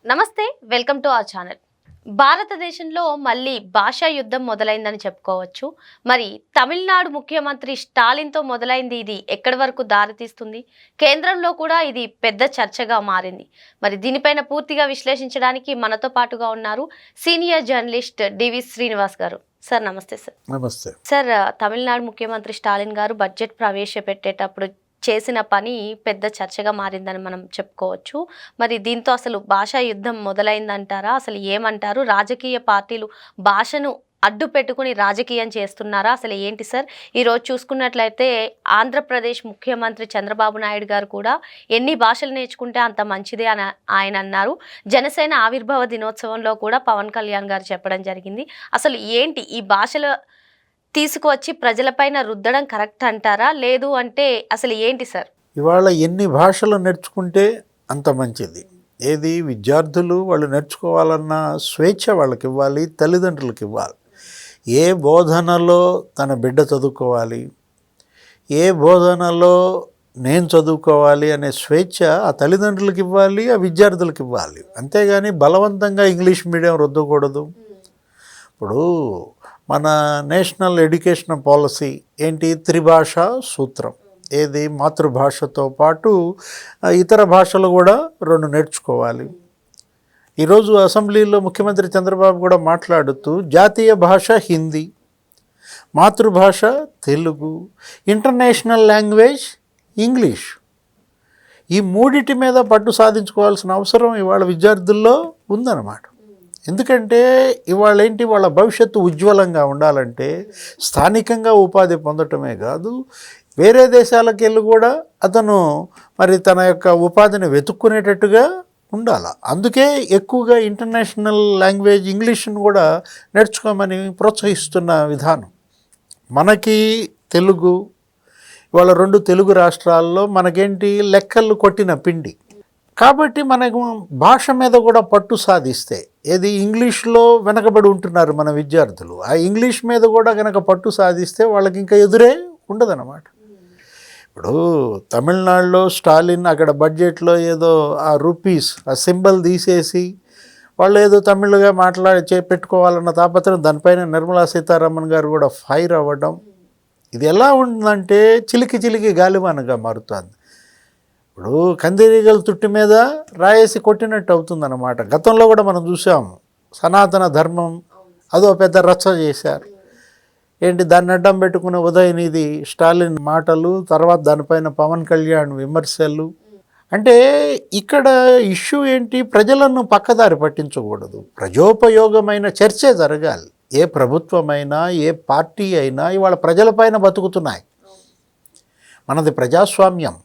నమస్తే, welcome to our channel. భారతదేశంలో మళ్ళీ భాషా యుద్ధం మొదలైందని చెప్పుకోవచ్చు. మరి తమిళనాడు ముఖ్యమంత్రి స్టాలిన్తో మొదలైంది ఇది ఎక్కడి వరకు దారితీస్తుంది? కేంద్రంలో కూడా ఇది పెద్ద చర్చగా మారింది. మరి దీనిపైన పూర్తిగా విశ్లేషించడానికి మనతో పాటుగా ఉన్నారు సీనియర్ జర్నలిస్ట్ డివి శ్రీనివాస్ గారు. సార్ నమస్తే. సార్ నమస్తే. సార్, తమిళనాడు ముఖ్యమంత్రి స్టాలిన్ గారు బడ్జెట్ ప్రవేశపెట్టేటప్పుడు చేసిన పని పెద్ద చర్చగా మారిందని మనం చెప్పుకోవచ్చు. మరి దీంతో అసలు భాషా యుద్ధం మొదలైందంటారా? అసలు ఏమంటారు? రాజకీయ పార్టీలు భాషను అడ్డు పెట్టుకుని రాజకీయం చేస్తున్నారా? అసలు ఏంటి సార్? ఈరోజు చూసుకున్నట్లయితే ఆంధ్రప్రదేశ్ ముఖ్యమంత్రి చంద్రబాబు నాయుడు గారు కూడా ఎన్ని భాషలు నేర్చుకుంటే అంత మంచిదే అని ఆయన అన్నారు. జనసేన ఆవిర్భావ దినోత్సవంలో కూడా పవన్ కళ్యాణ్ గారు చెప్పడం జరిగింది. అసలు ఏంటి ఈ భాషల తీసుకువచ్చి ప్రజలపైన రుద్దడం కరెక్ట్ అంటారా? లేదు అంటే అసలు ఏంటి సార్? ఇవాళ ఎన్ని భాషలు నేర్చుకుంటే అంత మంచిది. ఏది విద్యార్థులు వాళ్ళు నేర్చుకోవాలన్న స్వేచ్ఛ వాళ్ళకి ఇవ్వాలి, తల్లిదండ్రులకు ఇవ్వాలి. ఏ బోధనలో తన బిడ్డ చదువుకోవాలి, ఏ బోధనలో నేను చదువుకోవాలి అనే స్వేచ్ఛ ఆ తల్లిదండ్రులకు ఇవ్వాలి, ఆ విద్యార్థులకు ఇవ్వాలి. అంతేగాని బలవంతంగా ఇంగ్లీష్ మీడియం రుద్దకూడదు. ఇప్పుడు మన నేషనల్ ఎడ్యుకేషన్ పాలసీ ఏంటి? త్రిభాషా సూత్రం. ఏది మాతృభాషతో పాటు ఇతర భాషలు కూడా 2 నేర్చుకోవాలి. ఈరోజు అసెంబ్లీలో ముఖ్యమంత్రి చంద్రబాబు కూడా మాట్లాడుతూ జాతీయ భాష హిందీ, మాతృభాష తెలుగు, ఇంటర్నేషనల్ లాంగ్వేజ్ ఇంగ్లీష్, ఈ 3 మీద పట్టు సాధించుకోవాల్సిన అవసరం ఇవాళ విద్యార్థుల్లో ఉందన్నమాట. ఎందుకంటే ఇవాళ ఏంటి, వాళ్ళ భవిష్యత్తు ఉజ్వలంగా ఉండాలంటే స్థానికంగా ఉపాధి పొందటమే కాదు, వేరే దేశాలకు వెళ్ళి కూడా అతను మరి తన యొక్క ఉపాధిని వెతుక్కునేటట్టుగా ఉండాలి. అందుకే ఎక్కువగా ఇంటర్నేషనల్ లాంగ్వేజ్ ఇంగ్లీష్ను కూడా నేర్చుకోమని ప్రోత్సహిస్తున్న విధానం. మనకి తెలుగు, ఇవాళ 2 తెలుగు రాష్ట్రాల్లో మనకేంటి లెక్కలు కొట్టిన పిండి. కాబట్టి మనకు భాష మీద కూడా పట్టు సాధిస్తే, ఏది ఇంగ్లీష్లో వెనకబడి ఉంటున్నారు మన విద్యార్థులు, ఆ ఇంగ్లీష్ మీద కూడా కనుక పట్టు సాధిస్తే వాళ్ళకి ఇంకా ఎదురే ఉండదన్నమాట. ఇప్పుడు తమిళనాడులో స్టాలిన్ అక్కడ బడ్జెట్లో ఏదో ఆ రూపీస్ ఆ సింబల్ తీసేసి వాళ్ళు ఏదో తమిళ్గా పెట్టుకోవాలన్న తాపత్రం, దానిపైన నిర్మలా సీతారామన్ గారు కూడా ఫైర్ అవ్వడం, ఇది ఎలా ఉంటుందంటే చిలికి చిలికి గాలివానగా మారుతుంది. ఇప్పుడు కందిరీగల తుట్టి మీద రాయేసి కొట్టినట్టు అవుతుందన్నమాట. గతంలో కూడా మనం చూసాము, సనాతన ధర్మం అదో పెద్ద రచ్చ చేశారు. ఏంటి, దాన్ని అడ్డం పెట్టుకున్న ఉదయనిధి స్టాలిన్ మాటలు, తర్వాత దానిపైన పవన్ కళ్యాణ్ విమర్శలు. అంటే ఇక్కడ ఇష్యూ ఏంటి, ప్రజలను పక్కదారి పట్టించకూడదు, ప్రజోపయోగమైన చర్చే జరగాలి. ఏ ప్రభుత్వమైనా ఏ పార్టీ అయినా ఇవాళ ప్రజలపైన బతుకుతున్నాయి. మనది ప్రజాస్వామ్యం,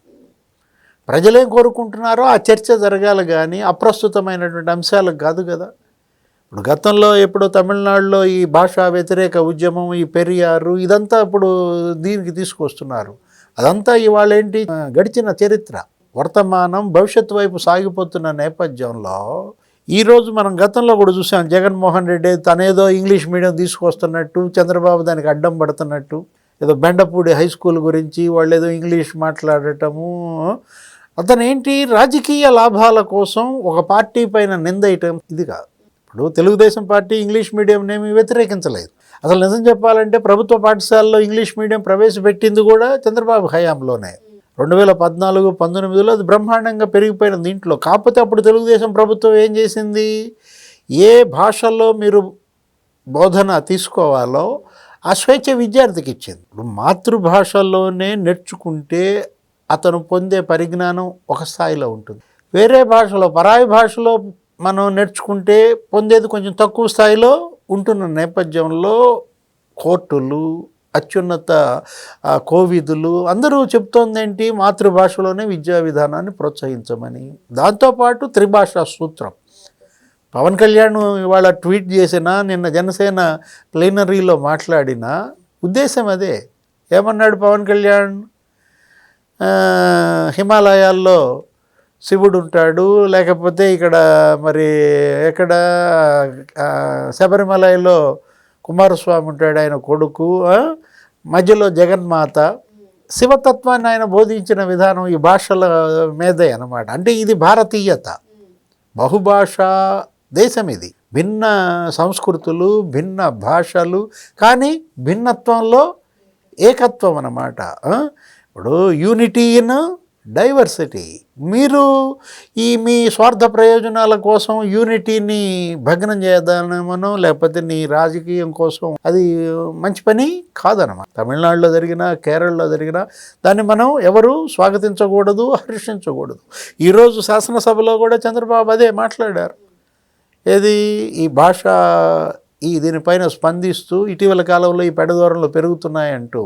ప్రజలేం కోరుకుంటున్నారో ఆ చర్చ జరగాలి, కానీ అప్రస్తుతమైనటువంటి అంశాలకు కాదు కదా. ఇప్పుడు గతంలో ఎప్పుడు తమిళనాడులో ఈ భాషా వ్యతిరేక ఉద్యమం, ఈ పెరియారు, ఇదంతా ఇప్పుడు దీనికి తీసుకొస్తున్నారు. అదంతా ఇవాళ ఏంటి, గడిచిన చరిత్ర, వర్తమానం, భవిష్యత్తు వైపు సాగిపోతున్న నేపథ్యంలో ఈరోజు మనం గతంలో కూడా చూసాం, జగన్మోహన్ రెడ్డి తనేదో ఇంగ్లీష్ మీడియం తీసుకొస్తున్నట్టు, చంద్రబాబు దానికి అడ్డం పడుతున్నట్టు, ఏదో బెండపూడి హై స్కూల్ గురించి వాళ్ళు ఏదో ఇంగ్లీష్ మాట్లాడటము. అతను ఏంటి, రాజకీయ లాభాల కోసం ఒక పార్టీ పైన నిందేయటం ఇది కాదు. ఇప్పుడు తెలుగుదేశం పార్టీ ఇంగ్లీష్ మీడియంనేమి వ్యతిరేకించలేదు. అసలు నిజం చెప్పాలంటే ప్రభుత్వ పాఠశాలలో ఇంగ్లీష్ మీడియం ప్రవేశపెట్టింది కూడా చంద్రబాబు హయాంలోనే. 2014-19లో అది బ్రహ్మాండంగా పెరిగిపోయిన దీంట్లో. కాకపోతే అప్పుడు తెలుగుదేశం ప్రభుత్వం ఏం చేసింది, ఏ భాషలో మీరు బోధన తీసుకోవాలో ఆ స్వేచ్ఛ విద్యార్థికి ఇచ్చింది. ఇప్పుడు మాతృభాషలోనే నేర్చుకుంటే అతను పొందే పరిజ్ఞానం ఒక స్థాయిలో ఉంటుంది. వేరే భాషలో, పరాయి భాషలో మనం నేర్చుకుంటే పొందేది కొంచెం తక్కువ స్థాయిలో ఉంటున్న నేపథ్యంలో కోర్టులు, అత్యున్నత కోవిదులు అందరూ చెప్తోంది ఏంటి, మాతృభాషలోనే విద్యా విధానాన్ని ప్రోత్సహించమని. దాంతోపాటు త్రిభాషా సూత్రం. పవన్ కళ్యాణ్ ఇవాళ ట్వీట్ చేసిన, నిన్న జనసేన ప్లీనరీలో మాట్లాడిన ఉద్దేశం అదే. ఏమన్నాడు పవన్ కళ్యాణ్, హిమాలయాల్లో శివుడు ఉంటాడు, లేకపోతే ఇక్కడ మరి ఎక్కడ శబరిమలలో కుమారస్వామి ఉంటాడు, ఆయన కొడుకు, మధ్యలో జగన్మాత, శివతత్వాన్ని ఆయన బోధించిన విధానం ఈ భాషల మీదే అన్నమాట. అంటే ఇది భారతీయత. బహుభాషా దేశం ఇది. భిన్న సంస్కృతులు, భిన్న భాషలు, కానీ భిన్నత్వంలో ఏకత్వం అన్నమాట. ఇప్పుడు యూనిటీ ఇన్ డైవర్సిటీ. మీరు మీ స్వార్థ ప్రయోజనాల కోసం యూనిటీని భగ్నం చేద్దామనో, లేకపోతే నీ రాజకీయం కోసం, అది మంచి పని కాదన్నమాట. తమిళనాడులో జరిగినా, కేరళలో జరిగినా దాన్ని మనం ఎవరు స్వాగతించకూడదు, హర్షించకూడదు. ఈరోజు శాసనసభలో కూడా చంద్రబాబు అదే మాట్లాడారు. ఏది ఈ భాష దీనిపైన స్పందిస్తూ ఇటీవల కాలంలో ఈ పెడదూరంలో పెరుగుతున్నాయంటూ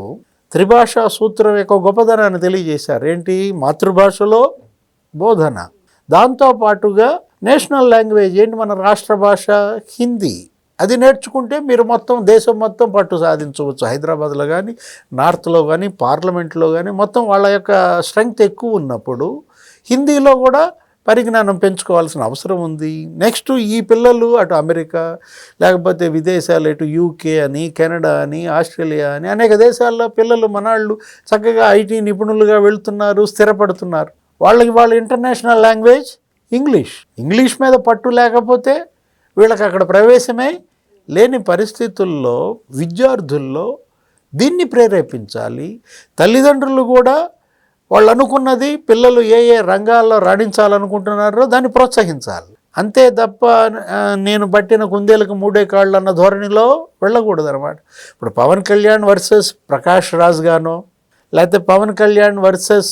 త్రిభాషా సూత్రం యొక్క గొప్పదనాన్ని తెలియజేశారు. ఏంటి? మాతృభాషలో బోధన, దాంతోపాటుగా నేషనల్ లాంగ్వేజ్ ఏంటి, మన రాష్ట్ర భాష హిందీ, అది నేర్చుకుంటే మీరు మొత్తం దేశం మొత్తం పట్టు సాధించవచ్చు. హైదరాబాద్లో కానీ, నార్త్లో కానీ, పార్లమెంట్లో కానీ మొత్తం వాళ్ళ యొక్క స్ట్రెంగ్త్ ఎక్కువ ఉన్నప్పుడు హిందీలో కూడా పరిజ్ఞానం పెంచుకోవాల్సిన అవసరం ఉంది. నెక్స్ట్ ఈ పిల్లలు అటు అమెరికా, లేకపోతే విదేశాలు, ఇటు యూకే అని, కెనడా అని, ఆస్ట్రేలియా అని అనేక దేశాల్లో పిల్లలు మనాళ్ళు చక్కగా ఐటీ నిపుణులుగా వెళ్తున్నారు, స్థిరపడుతున్నారు. వాళ్ళ ఇంటర్నేషనల్ లాంగ్వేజ్ ఇంగ్లీష్ మీద పట్టు లేకపోతే వీళ్ళకి అక్కడ ప్రవేశమే లేని పరిస్థితుల్లో విద్యార్థుల్లో దీన్ని ప్రేరేపించాలి. తల్లిదండ్రులు కూడా వాళ్ళు అనుకున్నది, పిల్లలు ఏ రంగాల్లో రాణించాలనుకుంటున్నారో దాన్ని ప్రోత్సహించాలి. అంతే తప్ప నేను బట్టిన కుందేలకు మూడే కాళ్ళు అన్న ధోరణిలో వెళ్ళకూడదు అనమాట. ఇప్పుడు పవన్ కళ్యాణ్ వర్సెస్ ప్రకాష్ రాజ్ గానో, లేకపోతే పవన్ కళ్యాణ్ వర్సెస్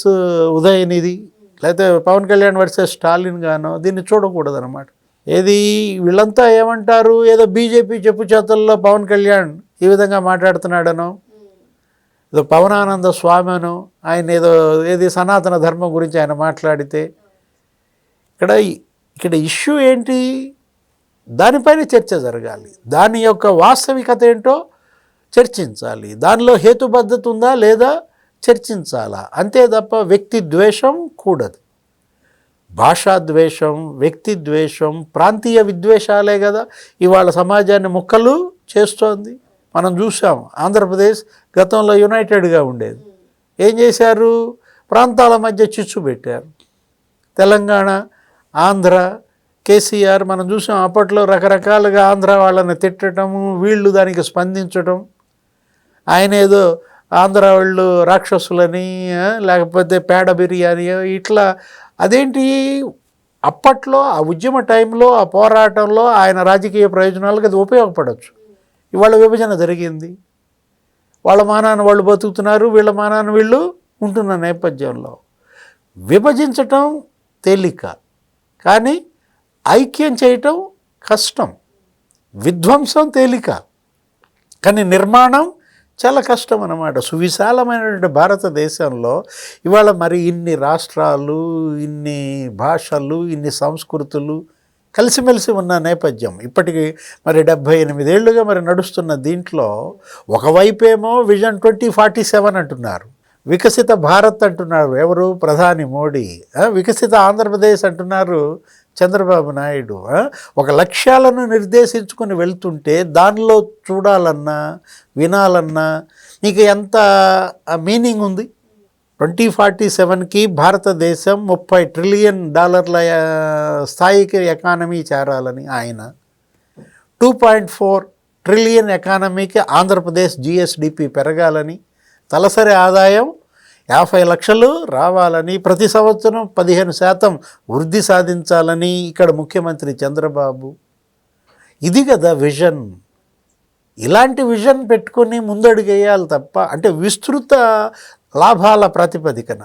ఉదయనిధి, లేకపోతే పవన్ కళ్యాణ్ వర్సెస్ స్టాలిన్ గానో దీన్ని చూడకూడదు అనమాట. ఏది వీళ్ళంతా ఏమంటారు, ఏదో బీజేపీ చెప్పు చేతల్లో పవన్ కళ్యాణ్ ఈ విధంగా మాట్లాడుతున్నాడనో, ఏదో పవనానంద స్వామినో ఆయన ఏది సనాతన ధర్మం గురించి ఆయన మాట్లాడితే, ఇక్కడ ఇష్యూ ఏంటి, దానిపైన చర్చ జరగాలి. దాని యొక్క వాస్తవికత ఏంటో చర్చించాలి. దానిలో హేతుబద్ధత ఉందా లేదా చర్చించాలా. అంతే తప్ప వ్యక్తి ద్వేషం కూడదు. భాషా ద్వేషం, వ్యక్తి ద్వేషం, ప్రాంతీయ విద్వేషాలే కదా ఇవాళ సమాజాన్ని ముక్కలు చేస్తోంది. మనం చూసాం, ఆంధ్రప్రదేశ్ గతంలో యునైటెడ్గా ఉండేది. ఏం చేశారు? ప్రాంతాల మధ్య చిచ్చు పెట్టారు. తెలంగాణ, ఆంధ్ర, కేసీఆర్ మనం చూసాం. అప్పట్లో రకరకాలుగా ఆంధ్ర వాళ్ళని తిట్టడము, వీళ్ళు దానికి స్పందించడం. ఆయన ఏదో ఆంధ్ర వాళ్ళు రాక్షసులని, లేకపోతే పేడ బిర్యానీ ఇట్లా. అదేంటి, అప్పట్లో ఆ ఉద్యమ టైంలో, ఆ పోరాటంలో ఆయన రాజకీయ ప్రయోజనాలకు అది ఉపయోగపడవచ్చు. ఇవాళ విభజన జరిగింది, వాళ్ళ మానాన్ని వాళ్ళు బతుకుతున్నారు, వీళ్ళ మానాన్ని వీళ్ళు ఉంటున్న నేపథ్యంలో విభజించటం తేలిక, కానీ ఐక్యం చేయటం కష్టం. విధ్వంసం తేలిక, కానీ నిర్మాణం చాలా కష్టం అన్నమాట. సువిశాలమైనటువంటి భారతదేశంలో ఇవాళ మరి ఇన్ని రాష్ట్రాలు, ఇన్ని భాషలు, ఇన్ని సంస్కృతులు కలిసిమెలిసి ఉన్న నేపథ్యం. ఇప్పటికీ మరి 78 ఏళ్ళుగా మరి నడుస్తున్న దీంట్లో ఒకవైపేమో విజన్ 2047 అంటున్నారు, వికసిత భారత్ అంటున్నారు ఎవరు, ప్రధాని మోడీ. వికసిత ఆంధ్రప్రదేశ్ అంటున్నారు చంద్రబాబు నాయుడు. ఒక లక్ష్యాలను నిర్దేశించుకుని వెళ్తుంటే దానిలో చూడాలన్నా, వినాలన్నా నీకు ఎంత మీనింగ్ ఉంది. 2047కి భారతదేశం $30 ట్రిలియన్ స్థాయికి ఎకానమీ చేరాలని ఆయన, 2.4 ట్రిలియన్ ఎకానమీకి ఆంధ్రప్రదేశ్ జిఎస్డిపి పెరగాలని, తలసరి ఆదాయం 50 లక్షలు రావాలని, ప్రతి సంవత్సరం 15% వృద్ధి సాధించాలని ఇక్కడ ముఖ్యమంత్రి చంద్రబాబు. ఇది కదా విజన్. ఇలాంటి విజన్ పెట్టుకొని ముందడుగేయాలి తప్ప, అంటే విస్తృత లాభాల ప్రాతిపదికన,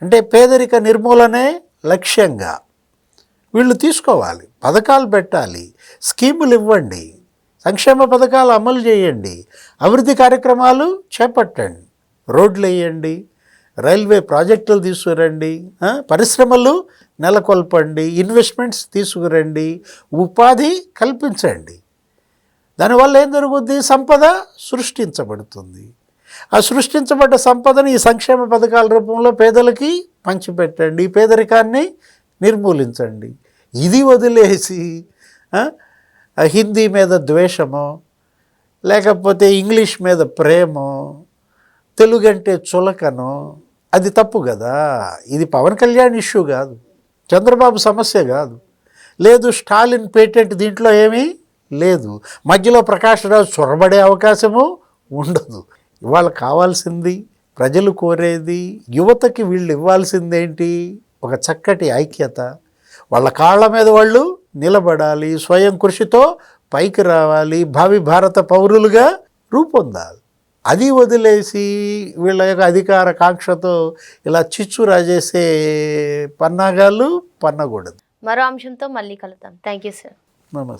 అంటే పేదరిక నిర్మూలనే లక్ష్యంగా వీళ్ళు తీసుకోవాలి. పథకాలు పెట్టాలి, స్కీములు ఇవ్వండి, సంక్షేమ పథకాలు అమలు చేయండి, అభివృద్ధి కార్యక్రమాలు చేపట్టండి, రోడ్లు వేయండి, రైల్వే ప్రాజెక్టులు తీసుకురండి, పరిశ్రమలు నెలకొల్పండి, ఇన్వెస్ట్మెంట్స్ తీసుకురండి, ఉపాధి కల్పించండి. దానివల్ల ఏం జరుగుద్ది? సంపద సృష్టించబడుతుంది. ఆ సృష్టించబడ్డ సంపదను ఈ సంక్షేమ పథకాల రూపంలో పేదలకి పంచిపెట్టండి, పేదరికాన్ని నిర్మూలించండి. ఇది వదిలేసి హిందీ మీద ద్వేషమో, లేకపోతే ఇంగ్లీష్ మీద ప్రేమో, తెలుగు అంటే చులకనో, అది తప్పు కదా. ఇది పవన్ కళ్యాణ్ ఇష్యూ కాదు, చంద్రబాబు సమస్య కాదు. లేదు స్టాలిన్ పేటెంట్ దీంట్లో ఏమీ లేదు, మధ్యలో ప్రకాష్ రాజ్ చొరబడే అవకాశము ఉండదు. ఇవాళ కావాల్సింది, ప్రజలు కోరేది, యువతకి వీళ్ళు ఇవ్వాల్సిందేంటి? ఒక చక్కటి ఐక్యత. వాళ్ళ కాళ్ళ మీద వాళ్ళు నిలబడాలి, స్వయం కృషితో పైకి రావాలి, భావి భారత పౌరులుగా రూపొందాలి. అది వదిలేసి వీళ్ళ యొక్క అధికార కాంక్షతో ఇలా చిచ్చు రాజేసే పన్నాగాలు పన్నకూడదు. మరో అంశంతో మళ్ళీ కలుద్దాం. Thank you sir. నమస్తే.